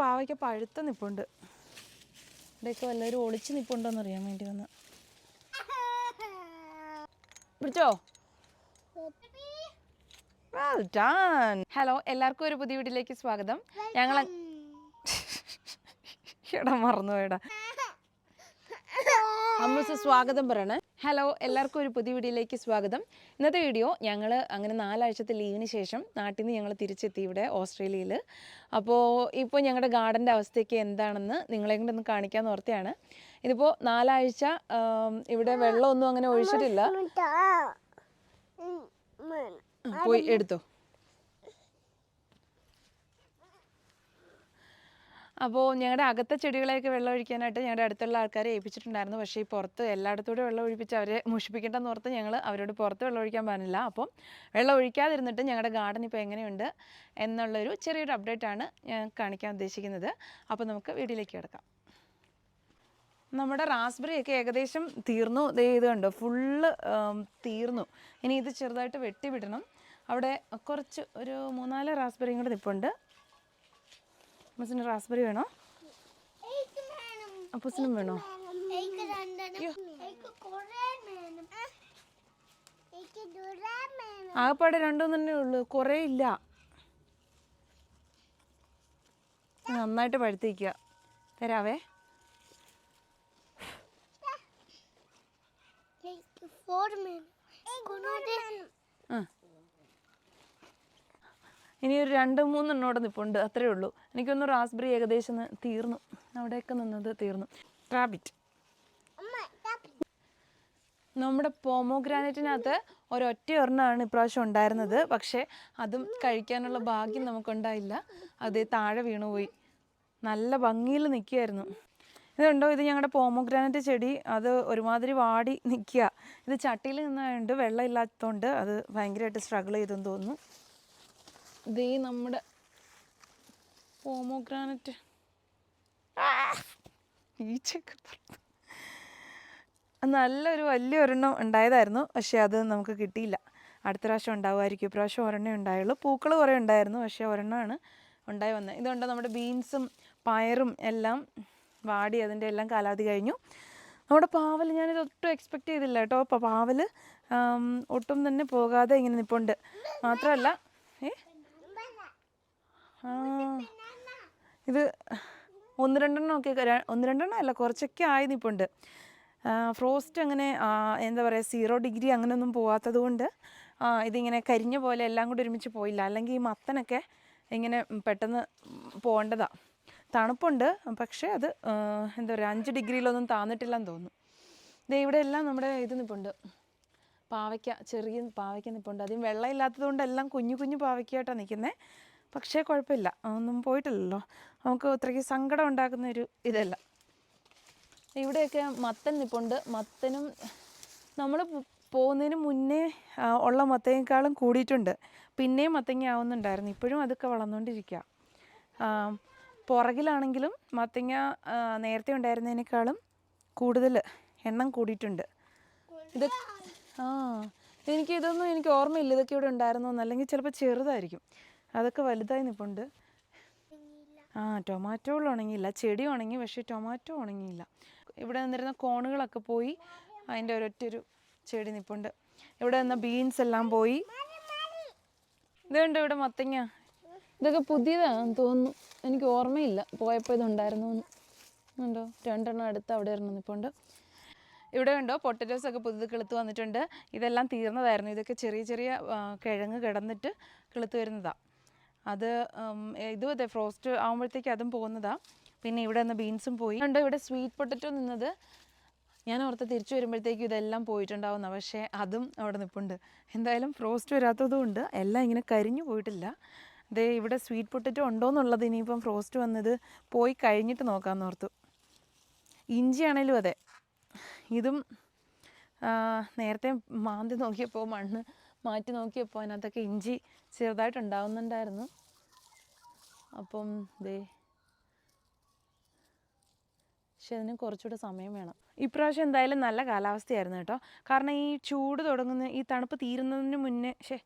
പാവയ്ക്ക പഴുത്ത നിപ്പുണ്ട്. ഇവിടെയൊക്കെ വല്ലവരും ഒളിച്ച് നിപ്പുണ്ടോന്ന് അറിയാൻ വേണ്ടി വന്ന് പിടിച്ചോ. ഹലോ, എല്ലാവർക്കും ഒരു പുതിയ വീഡിയോയിലേക്ക് സ്വാഗതം. ഞങ്ങൾ എടാ മറന്നുപോയടാ, അമ്മൂസ് സ്വാഗതം പറയണേ. ഹലോ, എല്ലാവർക്കും ഒരു പുതിയ വീഡിയോയിലേക്ക് സ്വാഗതം. ഇന്നത്തെ വീഡിയോ ഞങ്ങൾ അങ്ങനെ 4 ആഴ്ചത്തെ ലീവിന് ശേഷം നാട്ടിൽ നിന്ന് ഞങ്ങൾ തിരിച്ചെത്തി ഇവിടെ ഓസ്ട്രേലിയയിൽ. അപ്പോൾ ഇപ്പോൾ ഞങ്ങളുടെ ഗാർഡൻ്റെ അവസ്ഥയൊക്കെ എന്താണെന്ന് നിങ്ങളെ കൊണ്ടൊന്ന് കാണിക്കാമെന്ന് ഓർത്തെയാണ്. ഇതിപ്പോൾ 4 ആഴ്ച ഇവിടെ വെള്ളമൊന്നും അങ്ങനെ ഒഴിച്ചിട്ടില്ല. പോയി എടുത്തോ. അപ്പോൾ ഞങ്ങളുടെ അകത്തെ ചെടികളെയൊക്കെ വെള്ളം ഒഴിക്കാനായിട്ട് ഞങ്ങളുടെ അടുത്തുള്ള ആൾക്കാരെ ഏൽപ്പിച്ചിട്ടുണ്ടായിരുന്നു. പക്ഷേ ഈ പുറത്ത് എല്ലായിടത്തൂടെ വെള്ളം ഒഴിപ്പിച്ച് അവരെ മുഷിപ്പിക്കേണ്ടെന്ന് ഓർത്ത് ഞങ്ങൾ അവരോട് പുറത്ത് വെള്ളം ഒഴിക്കാൻ പറഞ്ഞില്ല. അപ്പം വെള്ളം ഒഴിക്കാതിരുന്നിട്ട് ഞങ്ങളുടെ ഗാർഡൻ ഇപ്പോൾ എങ്ങനെയുണ്ട് എന്നുള്ളൊരു ചെറിയൊരു അപ്ഡേറ്റാണ് ഞാൻ കാണിക്കാൻ ഉദ്ദേശിക്കുന്നത്. അപ്പോൾ നമുക്ക് വീഡിയോയിലേക്ക് കിടക്കാം. നമ്മുടെ റാസ്ബെറി ഒക്കെ ഏകദേശം തീർന്നു. ഇത് കണ്ടോ, ഫുള്ള് തീർന്നു. ഇനി ഇത് ചെറുതായിട്ട് വെട്ടി വിടണം. അവിടെ കുറച്ച് ഒരു 3-4 റാസ്ബെറിയും കൂടെ നിൽപ്പുണ്ട്. അമ്മൂസിന് റാസ്ബെറി വേണോ? അപ്പൂസിനും വേണോ? ആകപ്പാടെ 2 തന്നെ ഉള്ളൂ, കുറേ ഇല്ല. നന്നായിട്ട് പഴുത്തിരിക്കുക. തരാവേ. ഇനി ഒരു 2-3 എണ്ണോടെ നിൽപ്പുണ്ട്, അത്രയേ ഉള്ളൂ. എനിക്കൊന്ന് റാസ്ബെറി ഏകദേശം തീർന്നു, അവിടെയൊക്കെ നിന്നത് തീർന്നു. റാബിറ്റ്, നമ്മുടെ പോമോഗ്രാനൈറ്റിനകത്ത് ഒരൊറ്റ ഒരെണ്ണമാണ് ഇപ്രാവശ്യം ഉണ്ടായിരുന്നത്. പക്ഷേ അതും കഴിക്കാനുള്ള ഭാഗ്യം നമുക്കുണ്ടായില്ല. അത് താഴെ വീണുപോയി. നല്ല ഭംഗിയിൽ നിൽക്കുകയായിരുന്നു. ഇതുണ്ടോ, ഇത് ഞങ്ങളുടെ പോമോഗ്രാനൈറ്റ് ചെടി. അത് ഒരുമാതിരി വാടി നിൽക്കുക. ഇത് ചട്ടിയിൽ നിന്നായതുകൊണ്ട് വെള്ളം ഇല്ലാത്തതുകൊണ്ട് അത് ഭയങ്കരമായിട്ട് സ്ട്രഗിൾ ചെയ്തെന്ന് തോന്നുന്നു. ഇതേ നമ്മുടെ പോമോഗ്രാനൈറ്റ് ഈച്ചയൊക്കെ നല്ലൊരു വലിയൊരെണ്ണം ഉണ്ടായതായിരുന്നു. പക്ഷേ അത് നമുക്ക് കിട്ടിയില്ല. അടുത്ത പ്രാവശ്യം ഉണ്ടാവുമായിരിക്കും. ഇപ്രാവശ്യം ഒരെണ്ണേ ഉണ്ടായുള്ളൂ. പൂക്കൾ കുറേ ഉണ്ടായിരുന്നു, പക്ഷേ ഒരെണ്ണമാണ് ഉണ്ടായി വന്നത്. ഇതുകൊണ്ട് നമ്മുടെ ബീൻസും പയറും എല്ലാം വാടി, അതിൻ്റെ എല്ലാം കാലാവധി കഴിഞ്ഞു. നമ്മുടെ പാവൽ ഞാനിത് ഒട്ടും എക്സ്പെക്റ്റ് ചെയ്തില്ല കേട്ടോ. അപ്പോൾ പാവൽ ഒട്ടും തന്നെ പോകാതെ ഇങ്ങനെ നിൽപ്പുണ്ട്. മാത്രമല്ല ഇത് 1-2 ഒക്കെ 1-2 അല്ല, കുറച്ചൊക്കെ ആയി നിൽപ്പുണ്ട്. ഫ്രോസ്റ്റ് അങ്ങനെ എന്താ പറയുക, 0 ഡിഗ്രി അങ്ങനെയൊന്നും പോകാത്തത് കൊണ്ട് ഇതിങ്ങനെ കരിഞ്ഞ പോലെ എല്ലാം കൂടി ഒരുമിച്ച് പോയില്ല. അല്ലെങ്കിൽ ഈ മത്തനൊക്കെ ഇങ്ങനെ പെട്ടെന്ന് പോകേണ്ടതാണ്. തണുപ്പുണ്ട്, പക്ഷേ അത് എന്താ പറയുക, 5 ഡിഗ്രിയിലൊന്നും താന്നിട്ടില്ലെന്ന് തോന്നുന്നു. ഇത് ഇവിടെ എല്ലാം നമ്മുടെ ഇത് നിൽപ്പുണ്ട്, പാവയ്ക്ക, ചെറിയ പാവയ്ക്ക നിൽപ്പുണ്ട്. അധികം വെള്ളം ഇല്ലാത്തത് കൊണ്ട് എല്ലാം കുഞ്ഞു കുഞ്ഞു പാവയ്ക്കായിട്ടാണ് നിൽക്കുന്നത്. പക്ഷേ കുഴപ്പമില്ല, ഒന്നും പോയിട്ടില്ലല്ലോ. നമുക്ക് അത്രയ്ക്ക് സങ്കടം ഉണ്ടാക്കുന്നൊരു ഇതല്ല. ഇവിടെയൊക്കെ മത്തൻ നിൽപ്പുണ്ട്. മത്തനും നമ്മൾ പോകുന്നതിന് മുന്നേ ഉള്ള മത്തങ്ങേക്കാളും കൂടിയിട്ടുണ്ട്. പിന്നെയും മത്തങ്ങ ആവുന്നുണ്ടായിരുന്നു. ഇപ്പോഴും അതൊക്കെ വളർന്നുകൊണ്ടിരിക്കുക. പുറകിലാണെങ്കിലും മത്തങ്ങ നേരത്തെ ഉണ്ടായിരുന്നതിനേക്കാളും കൂടുതൽ എണ്ണം കൂടിയിട്ടുണ്ട്. ഇത് എനിക്ക് ഓർമ്മയില്ല ഇതൊക്കെ ഇവിടെ ഉണ്ടായിരുന്നു എന്ന്. അല്ലെങ്കിൽ ചിലപ്പോൾ ചെറുതായിരിക്കും. അതൊക്കെ വലുതായി നിൽപ്പുണ്ട്. ടൊമാറ്റോകൾ ഉണങ്ങിയില്ല. ചെടി ഉണങ്ങി, പക്ഷേ ടൊമാറ്റോ ഉണങ്ങിയില്ല. ഇവിടെ നിന്നിരുന്ന കോണുകളൊക്കെ പോയി. അതിൻ്റെ ഒരൊറ്റൊരു ചെടി നിൽപ്പുണ്ട്. ഇവിടെ നിന്ന ബീൻസ് എല്ലാം പോയി. ഇതുണ്ട് ഇവിടെ മത്തങ്ങ. ഇതൊക്കെ പുതിയതാണെന്ന് തോന്നുന്നു, എനിക്ക് ഓർമ്മയില്ല പോയപ്പോൾ ഇതുണ്ടായിരുന്നു എന്ന്. ഉണ്ടോ, 2 എണ്ണം അടുത്ത് അവിടെ ഒരെണ്ണം നിൽപ്പുണ്ട്. ഇവിടെ ഉണ്ടോ, പൊട്ടറ്റോസൊക്കെ പുതിയത് കിളുത്ത് വന്നിട്ടുണ്ട്. ഇതെല്ലാം തീർന്നതായിരുന്നു. ഇതൊക്കെ ചെറിയ ചെറിയ കിഴങ്ങ് കിടന്നിട്ട് കിളുത്ത് വരുന്നതാണ്. അത് ഇതും അതെ, ഫ്രോസ്റ്റ് ആകുമ്പോഴത്തേക്ക് അതും പോകുന്നതാണ്. പിന്നെ ഇവിടെ നിന്ന് ബീൻസും പോയി. ഉണ്ട് ഇവിടെ സ്വീറ്റ് പൊട്ടറ്റോ നിന്നത്. ഞാൻ ഓർത്ത് തിരിച്ചു വരുമ്പോഴത്തേക്കും ഇതെല്ലാം പോയിട്ടുണ്ടാവുന്ന, പക്ഷേ അതും അവിടെ നിൽപ്പുണ്ട്. എന്തായാലും ഫ്രോസ്റ്റ് വരാത്തതുകൊണ്ട് എല്ലാം ഇങ്ങനെ കരിഞ്ഞു പോയിട്ടില്ല. ദേ ഇവിടെ സ്വീറ്റ് പൊട്ടറ്റോ ഉണ്ടോ എന്നുള്ളത് ഇനിയിപ്പം ഫ്രോസ്റ്റ് വന്നത് പോയി കഴിഞ്ഞിട്ട് നോക്കാമെന്ന് ഓർത്തു. ഇഞ്ചി ആണേലും അതെ, ഇതും നേരത്തെ മാന്തി നോക്കിയപ്പോൾ, മണ്ണ് മാറ്റി നോക്കിയപ്പോൾ അതിനകത്തൊക്കെ ഇഞ്ചി ചെറുതായിട്ടുണ്ടാവുന്നുണ്ടായിരുന്നു. അപ്പം പക്ഷെ അതിന് കുറച്ചുകൂടെ സമയം വേണം. ഇപ്രാവശ്യം എന്തായാലും നല്ല കാലാവസ്ഥയായിരുന്നു കേട്ടോ. കാരണം ഈ ചൂട് തുടങ്ങുന്ന, ഈ തണുപ്പ് തീരുന്നതിന് മുന്നേ,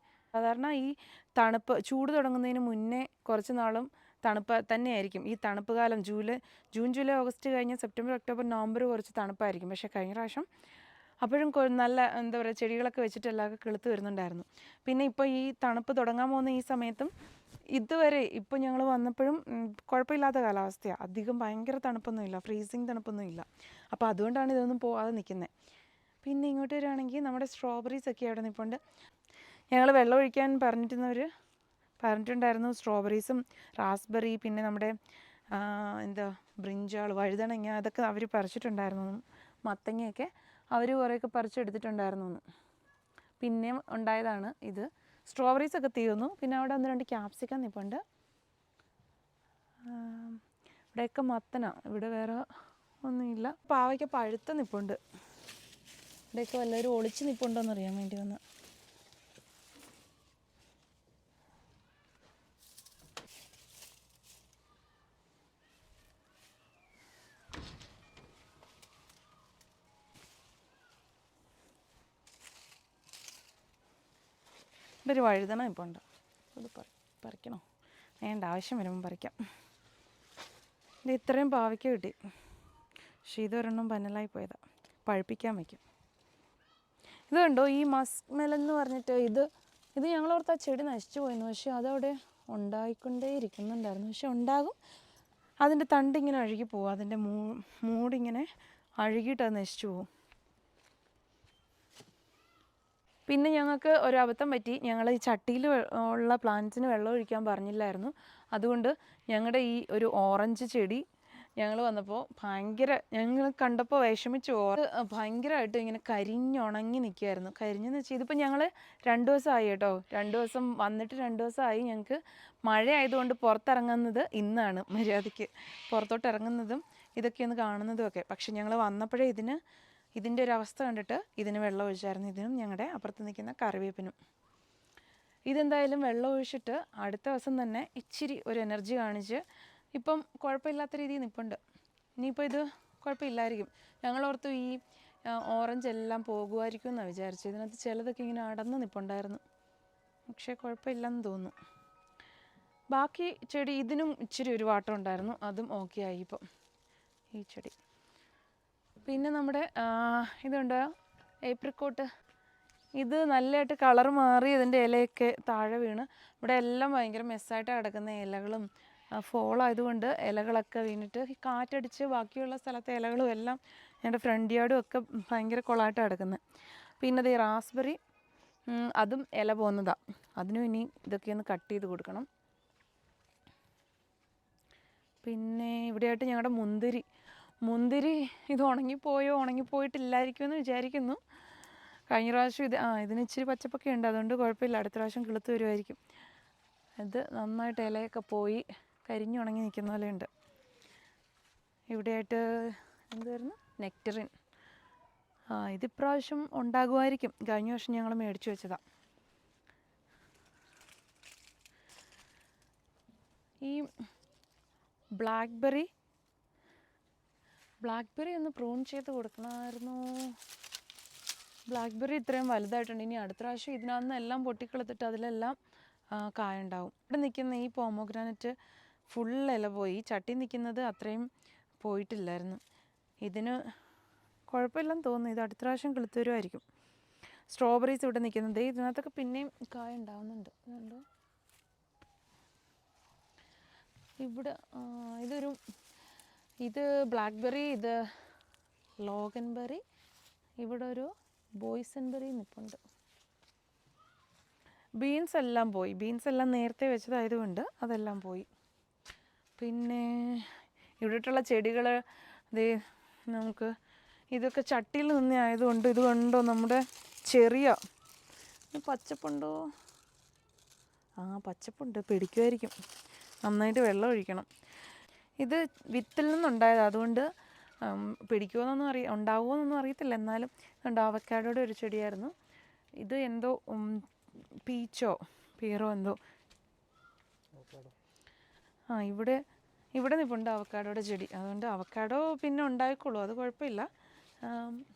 സാധാരണ ഈ ചൂട് തുടങ്ങുന്നതിന് മുന്നേ കുറച്ച് നാളും തണുപ്പ് തന്നെയായിരിക്കും. ഈ തണുപ്പ് കാലം ജൂൺ ജൂലൈ ഓഗസ്റ്റ് കഴിഞ്ഞ് സെപ്റ്റംബർ ഒക്ടോബർ നവംബർ കുറച്ച് തണുപ്പായിരിക്കും. പക്ഷേ കഴിഞ്ഞ പ്രാവശ്യം അപ്പോഴും നല്ല എന്താ പറയുക ചെടികളൊക്കെ വെച്ചിട്ട് എല്ലാവർക്കും കിളുത്ത് വരുന്നുണ്ടായിരുന്നു. പിന്നെ ഇപ്പോൾ ഈ തണുപ്പ് തുടങ്ങാൻ പോകുന്ന ഈ സമയത്തും ഇതുവരെ ഇപ്പോൾ ഞങ്ങൾ വന്നപ്പോഴും കുഴപ്പമില്ലാത്ത കാലാവസ്ഥയാണ്. അധികം ഭയങ്കര തണുപ്പൊന്നുമില്ല, ഫ്രീസിങ് തണുപ്പൊന്നുമില്ല. അപ്പോൾ അതുകൊണ്ടാണ് ഇതൊന്നും പോവാതെ നിൽക്കുന്നത്. പിന്നെ ഇങ്ങോട്ട് വരികയാണെങ്കിൽ നമ്മുടെ സ്ട്രോബെറീസ് ഒക്കെ അവിടെ നിൽപ്പുണ്ട്. ഞങ്ങൾ വെള്ളം ഒഴിക്കാൻ പറഞ്ഞിട്ടുണ്ടായിരുന്നു. സ്ട്രോബെറീസും റാസ്ബെറി പിന്നെ നമ്മുടെ എന്താ ബ്രിഞ്ചാൾ, വഴുതനങ്ങ അതൊക്കെ അവർ പറിച്ചിട്ടുണ്ടായിരുന്നു. മത്തങ്ങയൊക്കെ അവർ കുറേയൊക്കെ പറിച്ചെടുത്തിട്ടുണ്ടായിരുന്നു. പിന്നെ ഉണ്ടായതാണ് ഇത്. സ്ട്രോബെറീസൊക്കെ തീർന്നു. പിന്നെ അവിടെ 1-2 ക്യാപ്സിക്കം നിൽപ്പുണ്ട്. ഇവിടെയൊക്കെ മത്തനാണ്, ഇവിടെ വേറെ ഒന്നുമില്ല. പാവയ്ക്ക പഴുത്ത നിൽപ്പുണ്ട്. ഇവിടെയൊക്കെ വല്ലവരും ഒളിച്ച് നിൽപ്പുണ്ടോയെന്ന് അറിയാൻ വേണ്ടി വന്ന്. ഒരു വഴുതന ഇപ്പോൾ ഉണ്ട്. അത് പറിക്കണോ? വേണ്ട, ആവശ്യം വരുമ്പം പറിക്കാം. ഇത് ഇത്രയും പാവയ്ക്ക കിട്ടി. പക്ഷേ ഇതൊരെണ്ണം പന്നലായി പോയതാണ്. പഴുപ്പിക്കാൻ വയ്ക്കും. ഇത് കണ്ടോ, ഈ മസ്ക് മെലൻ എന്ന് പറഞ്ഞിട്ട് ഇത് ഞങ്ങളോർത്ത് ആ ചെടി നശിച്ചു പോയിരുന്നു. പക്ഷേ അതവിടെ ഉണ്ടായിക്കൊണ്ടേ ഇരിക്കുന്നുണ്ടായിരുന്നു. പക്ഷെ ഉണ്ടാകും. അതിൻ്റെ തണ്ടിങ്ങനെ അഴുകി പോകും. അതിൻ്റെ മൂടിങ്ങനെ അഴുകിയിട്ട് അത് നശിച്ചു പോകും. പിന്നെ ഞങ്ങൾക്ക് ഒരു അബദ്ധം പറ്റി. ഞങ്ങൾ ഈ ചട്ടിയിൽ ഉള്ള പ്ലാന്റ്സിന് വെള്ളം ഒഴിക്കാൻ പറഞ്ഞില്ലായിരുന്നു. അതുകൊണ്ട് ഞങ്ങളുടെ ഈ ഒരു ഓറഞ്ച് ചെടി ഞങ്ങൾ വന്നപ്പോൾ ഞങ്ങൾ കണ്ടപ്പോൾ വിഷമിച്ചു. ഭയങ്കരമായിട്ട് ഇങ്ങനെ കരിഞ്ഞുണങ്ങി നിൽക്കുമായിരുന്നു. കരിഞ്ഞെന്ന് വെച്ചാൽ ഇതിപ്പോൾ ഞങ്ങൾ 2 ദിവസമായി കേട്ടോ. 2 ദിവസം വന്നിട്ട് 2 ദിവസമായി. ഞങ്ങൾക്ക് മഴ ആയതുകൊണ്ട് പുറത്തിറങ്ങുന്നത് ഇന്നാണ്. മര്യാദയ്ക്ക് പുറത്തോട്ട് ഇറങ്ങുന്നതും ഇതൊക്കെ ഒന്ന് കാണുന്നതും ഒക്കെ. പക്ഷെ ഞങ്ങൾ വന്നപ്പോഴേ ഇതിൻ്റെ ഒരു അവസ്ഥ കണ്ടിട്ട് ഇതിന് വെള്ളം ഒഴിച്ചായിരുന്നു. ഇതിനും ഞങ്ങളുടെ അപ്പുറത്ത് നിൽക്കുന്ന കറിവേപ്പിനും. ഇതെന്തായാലും വെള്ളം ഒഴിച്ചിട്ട് അടുത്ത ദിവസം തന്നെ ഇച്ചിരി ഒരു എനർജി കാണിച്ച് ഇപ്പം കുഴപ്പമില്ലാത്ത രീതിയിൽ നിൽപ്പുണ്ട്. ഇനിയിപ്പോൾ ഇത് കുഴപ്പമില്ലായിരിക്കും. ഞങ്ങളോർത്തു ഈ ഓറഞ്ച് എല്ലാം പോകുമായിരിക്കും എന്നാണ് വിചാരിച്ചത്. ഇതിനകത്ത് ചിലതൊക്കെ ഇങ്ങനെ അടന്ന് നിൽപ്പുണ്ടായിരുന്നു. പക്ഷേ കുഴപ്പമില്ലെന്ന് തോന്നുന്നു. ബാക്കി ചെടി ഇതിനും ഇച്ചിരി ഒരു വാട്ടം ഉണ്ടായിരുന്നു. അതും ഓക്കെ ആയി ഇപ്പം ഈ ചെടി. പിന്നെ നമ്മുടെ ഇതുണ്ട് ഏപ്രിക്കോട്ട്. ഇത് നല്ലതായിട്ട് കളർ മാറി ഇതിൻ്റെ ഇലയൊക്കെ താഴെ വീണ് ഇവിടെ എല്ലാം ഭയങ്കര മെസ്സായിട്ട് കിടക്കുന്ന ഇലകളും ഫോളായതുകൊണ്ട് ഇലകളൊക്കെ വീണിട്ട് കാറ്റടിച്ച് ബാക്കിയുള്ള സ്ഥലത്തെ ഇലകളും എല്ലാം ഞങ്ങളുടെ ഫ്രണ്ട് യാർഡും ഒക്കെ ഭയങ്കര കൊളായിട്ട് കിടക്കുന്നത്. പിന്നെ അത് റാസ്ബെറി, അതും ഇല പോകുന്നതാണ്. അതിനും ഇനി ഇതൊക്കെ ഒന്ന് കട്ട് ചെയ്ത് കൊടുക്കണം. പിന്നെ ഇവിടെയായിട്ട് ഞങ്ങളുടെ മുന്തിരി ഇത് ഉണങ്ങിപ്പോയിട്ടില്ലായിരിക്കുമെന്ന് വിചാരിക്കുന്നു. കഴിഞ്ഞ പ്രാവശ്യം ഇതിന് ഇച്ചിരി പച്ചപ്പൊക്കെ ഉണ്ട്, അതുകൊണ്ട് കുഴപ്പമില്ല. അടുത്ത പ്രാവശ്യം കിളുത്ത് വരുമായിരിക്കും. ഇത് നന്നായിട്ട് ഇലയൊക്കെ പോയി കരിഞ്ഞുണങ്ങി നിൽക്കുന്ന പോലെ ഉണ്ട്. ഇവിടെയായിട്ട് എന്തായിരുന്നു, നെക്ടറിൻ. ഇതിപ്രാവശ്യം ഉണ്ടാകുമായിരിക്കും. കഴിഞ്ഞ വർഷം ഞങ്ങൾ മേടിച്ചു വെച്ചതാണ്. ഈ ബ്ലാക്ക്ബെറി ഒന്ന് പ്രൂൺ ചെയ്ത് കൊടുക്കണമായിരുന്നു. ബ്ലാക്ക്ബെറി ഇത്രയും വലുതായിട്ടുണ്ട്. ഇനി അടുത്ത പ്രാവശ്യം ഇതിനകത്ത് എല്ലാം പൊട്ടിക്കളത്തിട്ട് അതിലെല്ലാം കായുണ്ടാവും. ഇവിടെ നിൽക്കുന്ന ഈ പോമോഗ്രാനറ്റ് ഫുൾ ഇല പോയി. ചട്ടി നിൽക്കുന്നത് അത്രയും പോയിട്ടില്ലായിരുന്നു. ഇതിന് കുഴപ്പമില്ലെന്ന് തോന്നുന്നു. ഇത് അടുത്ത പ്രാവശ്യം കിളുത്ത് വരുമായിരിക്കും. സ്ട്രോബെറീസ് ഇവിടെ നിൽക്കുന്നത് ഇതിനകത്തൊക്കെ പിന്നെയും കായ ഉണ്ടാവുന്നുണ്ട്. ഇതുണ്ടോ, ഇവിടെ ഇത് ബ്ലാക്ക്ബെറി, ഇത് ലോഗൻബെറി, ഇവിടെ ഒരു ബോയ്സൺബെറി നിൽപ്പുണ്ട്. ബീൻസ് എല്ലാം നേരത്തെ വെച്ചതായതുകൊണ്ട് അതെല്ലാം പോയി. പിന്നെ ഇവിടെയുള്ള ചെടികൾ നമുക്ക് ഇതൊക്കെ ചട്ടിയിൽ നിന്ന് ആയതുകൊണ്ട് ഇത് കണ്ടോ, നമ്മുടെ ചെറിയ പച്ചപ്പുണ്ടോ? പച്ചപ്പുണ്ട്, പിടിക്കുമായിരിക്കും. നന്നായിട്ട് വെള്ളം ഒഴിക്കണം. ഇത് വിത്തിൽ നിന്നുണ്ടായത്, അതുകൊണ്ട് ഉണ്ടാവുമോയെന്നൊന്നും അറിയത്തില്ല. എന്നാലും കണ്ടോ, അവക്കാഡോയുടെ ഒരു ചെടിയായിരുന്നു ഇത്. എന്തോ പീറോ എന്തോ. ഇവിടെ നിൽപ്പുണ്ട് അവക്കാഡോയുടെ ചെടി. അതുകൊണ്ട് അവക്കാഡോ പിന്നെ ഉണ്ടായിക്കോളൂ, അത് കുഴപ്പമില്ല.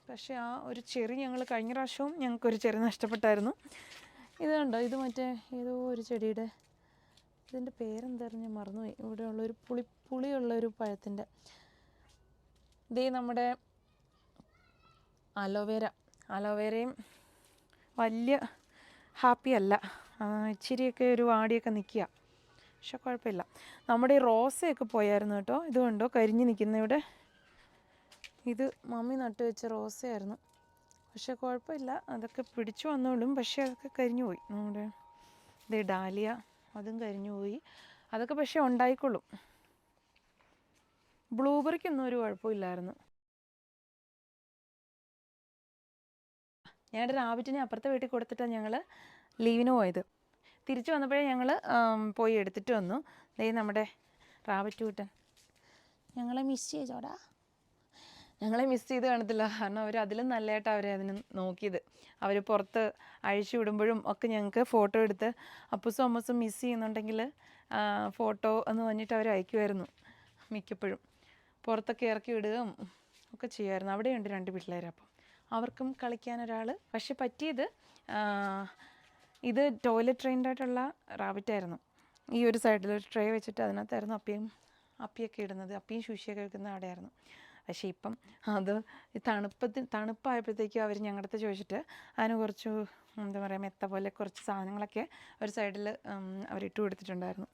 പക്ഷേ ആ ഒരു ചെറി കഴിഞ്ഞ പ്രാവശ്യവും ഞങ്ങൾക്കൊരു ചെറി നഷ്ടപ്പെട്ടായിരുന്നു. ഇത് കണ്ടോ, ഇത് മറ്റേ ഏതോ ഒരു ചെടിയുടെ ഇതിൻ്റെ പേരെന്തായിരുന്നു ഞാൻ മറന്നുപോയി. ഇവിടെയുള്ളൊരു പുളിയുള്ളൊരു പഴത്തിൻ്റെ. ഇതേ നമ്മുടെ അലോവേരയും വലിയ ഹാപ്പി അല്ല, ഇച്ചിരിയൊക്കെ ഒരു വാടിയൊക്കെ നിൽക്കുക. പക്ഷെ കുഴപ്പമില്ല. നമ്മുടെ ഈ റോസയൊക്കെ പോയായിരുന്നു കേട്ടോ. ഇത് കണ്ടോ കരിഞ്ഞ് നിൽക്കുന്ന ഇവിടെ. ഇത് മമ്മി നട്ടു വെച്ച റോസയായിരുന്നു. പക്ഷെ കുഴപ്പമില്ല, അതൊക്കെ പിടിച്ചു വന്നോളും. പക്ഷേ അതൊക്കെ കരിഞ്ഞു പോയി. നമ്മുടെ ഇത് ഡാലിയ, അതും കരിഞ്ഞു പോയി. അതൊക്കെ പക്ഷേ ഉണ്ടായിക്കൊള്ളും. ബ്ലൂബെറിക്കൊന്നും ഒരു കുഴപ്പമില്ലായിരുന്നു. ഞങ്ങളുടെ റാബിറ്റിനെ അപ്പുറത്തെ വീട്ടിൽ കൊടുത്തിട്ടാണ് ഞങ്ങൾ ലീവിന് പോയത്. തിരിച്ചു വന്നപ്പോഴേ ഞങ്ങൾ പോയി എടുത്തിട്ട് വന്നു. ദേ നമ്മുടെ റാബിറ്റ് കൂട്ടൻ ഞങ്ങളെ മിസ് ചെയ്തോടാ. ഞങ്ങളെ മിസ് ചെയ്ത് കാണത്തില്ല, കാരണം അവർ അതിലും നല്ലതായിട്ടാണ് അവരെ അതിന് നോക്കിയത്. അവർ പുറത്ത് അഴിച്ചു വിടുമ്പോഴും ഒക്കെ ഞങ്ങൾക്ക് ഫോട്ടോ എടുത്ത് അപ്പൂസും അമ്മൂസും മിസ് ചെയ്യുന്നുണ്ടെങ്കിൽ ഫോട്ടോ എന്ന് പറഞ്ഞിട്ട് അവർ അയക്കുമായിരുന്നു. മിക്കപ്പോഴും പുറത്തൊക്കെ ഇറക്കി വിടുകയും ഒക്കെ ചെയ്യുമായിരുന്നു. അവിടെയുണ്ട് 2 പിള്ളേർ, അപ്പം അവർക്കും കളിക്കാൻ ഒരാൾ. പക്ഷെ പറ്റിയത് ഇത് ടോയ്ലറ്റ് ട്രെയിൻഡ് ആയിട്ടുള്ള റാബിറ്റായിരുന്നു. ഈ ഒരു സൈഡിൽ ഒരു ട്രേ വെച്ചിട്ട് അതിനകത്തായിരുന്നു അപ്പിയൊക്കെ ഇടുന്നത്. അപ്പിയും ശുശിയൊക്കെ വെക്കുന്ന അവിടെയായിരുന്നു. പക്ഷേ ഇപ്പം അത് തണുപ്പായപ്പോഴത്തേക്കും അവർ ഞങ്ങളുടെ അടുത്ത് ചോദിച്ചിട്ട് അതിന് കുറച്ച് എന്താ പറയുക മെത്ത പോലെ കുറച്ച് സാധനങ്ങളൊക്കെ ഒരു സൈഡിൽ അവരിട്ട് കൊടുത്തിട്ടുണ്ടായിരുന്നു.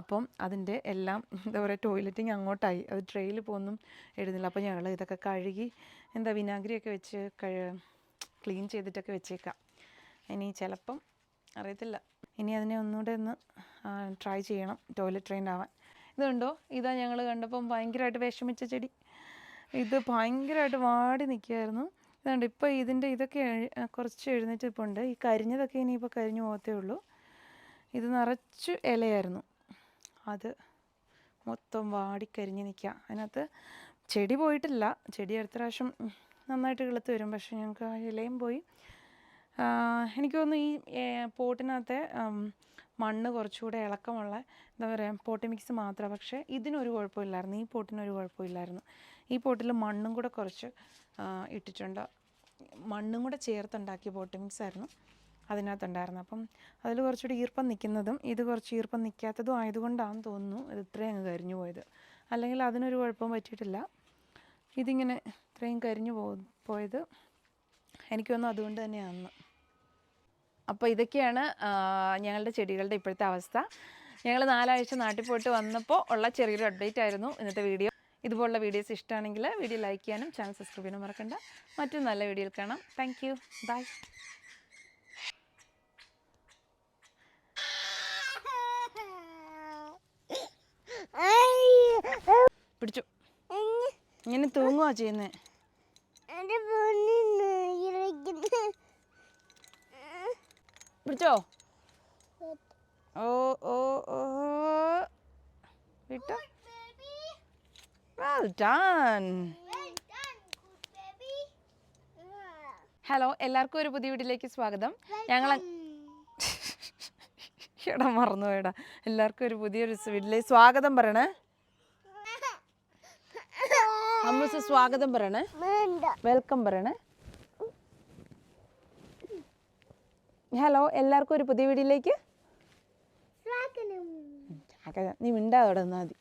അപ്പം അതിൻ്റെ എല്ലാം എന്താ പറയുക ടോയ്ലറ്റിങ് അങ്ങോട്ടായി, അത് ട്രെയിൽ പോകുന്നും ഇടുന്നില്ല. അപ്പോൾ ഞങ്ങൾ ഇതൊക്കെ കഴുകി വിനാഗിരിയൊക്കെ വെച്ച് ക്ലീൻ ചെയ്തിട്ടൊക്കെ വെച്ചേക്കാം. ഇനി ചിലപ്പം അറിയത്തില്ല, ഇനി അതിനെ ഒന്നുകൂടെ ഒന്ന് ട്രൈ ചെയ്യണം ടോയ്ലറ്റ് ട്രെയിൻഡ് ആവാൻ. ഇതുണ്ടോ, ഇതാ ഞങ്ങൾ കണ്ടപ്പം ഭയങ്കരമായിട്ട് വിഷമിച്ച ചെടി. ഇത് ഭയങ്കരമായിട്ട് വാടി നിൽക്കുമായിരുന്നു. ഇതുണ്ട് ഇപ്പോൾ ഇതൊക്കെ കുറച്ച് എഴുന്നേറ്റ് ഇപ്പോൾ ഉണ്ട്. ഈ കരിഞ്ഞതൊക്കെ ഇനിയിപ്പോൾ കരിഞ്ഞു പോകത്തേ ഉള്ളൂ. ഇത് നിറച്ച് ഇലയായിരുന്നു, അത് മൊത്തം വാടിക്കരിഞ്ഞ് നിൽക്കുക. അതിനകത്ത് ചെടി പോയിട്ടില്ല. ചെടി അടുത്ത പ്രാവശ്യം നന്നായിട്ട് കിളുത്ത് വരും. പക്ഷേ ഞങ്ങൾക്ക് ആ ഇലയും പോയി. എനിക്ക് തോന്നുന്നു ഈ പോട്ടിനകത്തെ മണ്ണ് കുറച്ചുകൂടെ ഇളക്കമുള്ള എന്താ പറയുക പോട്ടി മിക്സ് മാത്രമാണ്. പക്ഷേ ഇതിനൊരു കുഴപ്പമില്ലായിരുന്നു, ഈ പോട്ടിനൊരു കുഴപ്പമില്ലായിരുന്നു. ഈ പോട്ടിൽ മണ്ണും കൂടെ കുറച്ച് ഇട്ടിട്ടുണ്ട്. മണ്ണും കൂടെ ചേർത്തുണ്ടാക്കിയ പോട്ടി മിക്സ് ആയിരുന്നു അതിനകത്തുണ്ടായിരുന്നു. അപ്പം അതിൽ കുറച്ചുകൂടി ഈർപ്പം നിൽക്കുന്നതും ഇത് കുറച്ച് ഈർപ്പം നിൽക്കാത്തതും ആയതുകൊണ്ടാണെന്ന് തോന്നുന്നു ഇത് ഇത്രയും അങ്ങ് കരിഞ്ഞു പോയത്. അല്ലെങ്കിൽ അതിനൊരു കുഴപ്പവും പറ്റിയിട്ടില്ല. ഇതിങ്ങനെ ഇത്രയും കരിഞ്ഞു പോയത് എനിക്ക് തോന്നുന്നു അതുകൊണ്ട് തന്നെയാണ്. അപ്പോൾ ഇതൊക്കെയാണ് ഞങ്ങളുടെ ചെടികളുടെ ഇപ്പോഴത്തെ അവസ്ഥ. ഞങ്ങൾ 4 ആഴ്ച നാട്ടിൽ പോയിട്ട് വന്നപ്പോൾ ഉള്ള ചെറിയൊരു അപ്ഡേറ്റ് ആയിരുന്നു ഇന്നത്തെ വീഡിയോ. ഇതുപോലുള്ള വീഡിയോസ് ഇഷ്ടമാണെങ്കിൽ വീഡിയോ ലൈക്ക് ചെയ്യാനും ചാനൽ സബ്സ്ക്രൈബ് ചെയ്യാനും മറക്കണ്ട. മറ്റൊരു നല്ല വീഡിയോയിൽ കാണാം. Thank you, bye. പിടിച്ചു, ഇങ്ങനെ തൂങ്ങുവാ ചെയ്യുന്നേ. പിടിച്ചോ, ഓ ഓ ഓ വിട്ടോ. Well done. ഹലോ, എല്ലാവർക്കും ഒരു പുതിയ വീഡിയോയിലേക്ക് സ്വാഗതം. ഞങ്ങൾ എടാ മറന്നു പോയടാ. എല്ലാവർക്കും ഒരു പുതിയൊരു വീഡിയോയിലേക്ക് സ്വാഗതം പറയണേ. അമ്മൂസ് സ്വാഗതം പറയണേ, വെൽക്കം പറയണേ. ഹലോ, എല്ലാവർക്കും ഒരു പുതിയ വീഡിയോയിലേക്ക് നീ മിണ്ടാതോടെ എന്നാ മതി.